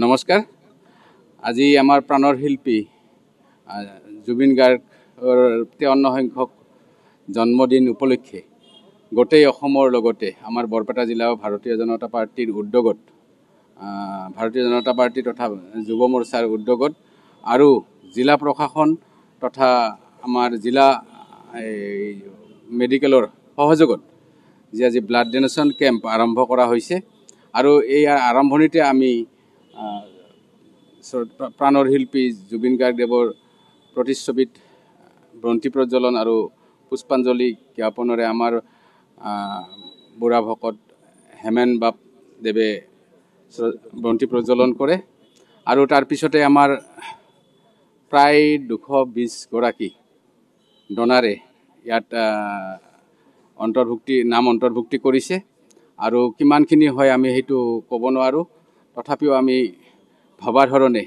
নমস্কাৰ আজি আমাৰ প্ৰাণৰ শিল্পী জুবিন গাৰ্গৰ 53 সংখ্যক জন্মদিন উপলক্ষে গোটেই অসমৰ লগতে আমাৰ বৰপেটা জিলা ভাৰতীয় জনতা পাৰ্টিৰ উদ্যোগত ভাৰতীয় জনতা পাৰ্টি তথা যুৱ মৰ্চাৰ উদ্যোগত আৰু জিলা প্ৰশাসন তথা আমাৰ জিলা মেডিকেলৰ সহযোগত যে আজি ব্লাড ডোনেশ্যন কেম্প আৰম্ভ কৰা হৈছে আৰু এই আৰম্ভণিতে আমি প্ৰাণৰ শিল্পী জুবিন গাৰ্গদেৱৰ প্ৰতিচ্ছবিত বন্তি প্ৰজ্বলন আৰু পুষ্পাঞ্জলি জ্ঞাপনেৰে আমাৰ বুঢ়া ভকত হেমেন বাপ দেৱে বন্তি প্ৰজ্বলন কৰে আৰু তাৰ পিছতে আমাৰ প্ৰায় 220 ডনাৰে ইয়াত নাম অন্তৰ্ভুক্তি কৰিছে আৰু কিমানখিনি হয় আমি সেইটো ক'ব নোৱাৰো তথাপিও আমি ভাবাৰ ধৰণে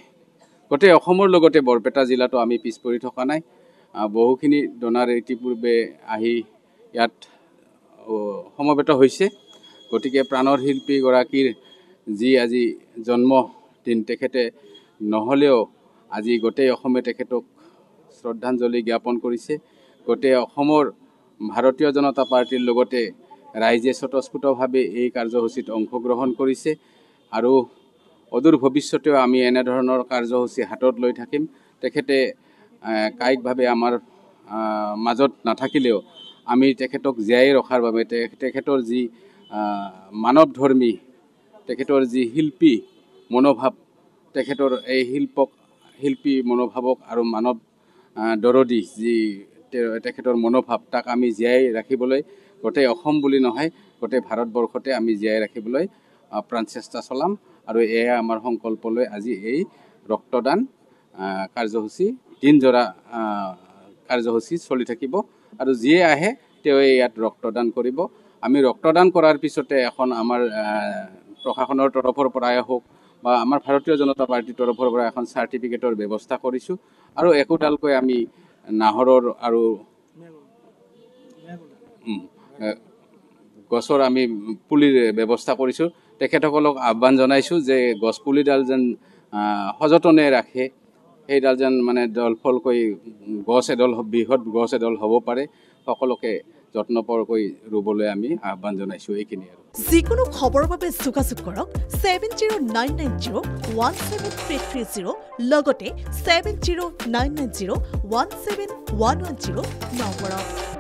গোটেই অসমৰ লগতে বৰপেটা জিলাতো আমি পিছ পৰি থকা নাই বহুখিনি ডনাৰ ইতিপূৰ্বে আহি ইয়াত সমবেত হৈছে গতিকে প্ৰাণৰ শিল্পী গৰাকীৰ যি আজি জন্মদিন তেখেতে নহলেও আজি গোটেই অসমে তেখেতক শ্ৰদ্ধাঞ্জলি জ্ঞাপন কৰিছে গোটেই অসমৰ ভাৰতীয় জনতা পাৰ্টিৰ লগতে ৰাইজে স্বতঃস্ফূৰ্তভাৱে এই কাৰ্যসূচীত অংশগ্ৰহণ কৰিছে আৰু অদূৰ ভৱিষ্যতেও আমি এনে ধৰণৰ কাৰ্যসূচী হাতত লৈ থাকিম তেখেতে কায়িকভাৱে আমাৰ মাজত নাথাকিলেও আমি তেখেতক জীয়াই ৰখাৰ বাবে তেখেতৰ যি মানৱধৰ্মী তেখেতৰ যি শিল্পী মনোভাৱ তেখেতৰ এই শিল্পী মনোভাৱক আৰু মানৱ দৰদী যি তেখেতৰ মনোভাৱ তাক আমি জীয়াই ৰাখিবলৈ গোটেই অসম বুলি নহয় গোটেই ভাৰতবৰ্ষতে আমি জীয়াই ৰাখিবলৈ প্ৰাণ চেষ্টা চলাম আৰু এয়া আমাৰ সংকল্প লৈ আজি এই ৰক্তদান কাৰ্যসূচী দিনজোৰা কাৰ্যসূচী চলি থাকিব আৰু যিয়ে আহে তেওঁ ইয়াত ৰক্তদান কৰিব আমি ৰক্তদান কৰাৰ পিছতে এখন আমাৰ প্ৰশাসনৰ তৰফৰ পৰাই হওক বা আমাৰ ভাৰতীয় জনতা পাৰ্টিৰ তৰফৰ পৰা এখন চাৰ্টিফিকেটৰ ব্যৱস্থা কৰিছোঁ আৰু একোডালকৈ আমি নাহৰৰ আৰু গছৰ আমি পুলিৰ ব্যৱস্থা কৰিছোঁ তেখেতসকলক আহ্বান জনাইছোঁ যে গছ পুলিডাল যেন সযতনে ৰাখে সেইডাল যেন মানে দলফলকৈ বৃহৎ গছ এডাল হ'ব পাৰে সকলোকে যত্নপৰকৈ ৰুবলৈ আমি আহ্বান জনাইছোঁ এইখিনি আৰু যিকোনো খবৰৰ বাবে যোগাযোগ কৰক 7099017330 লগতে 7099017110 নম্বৰত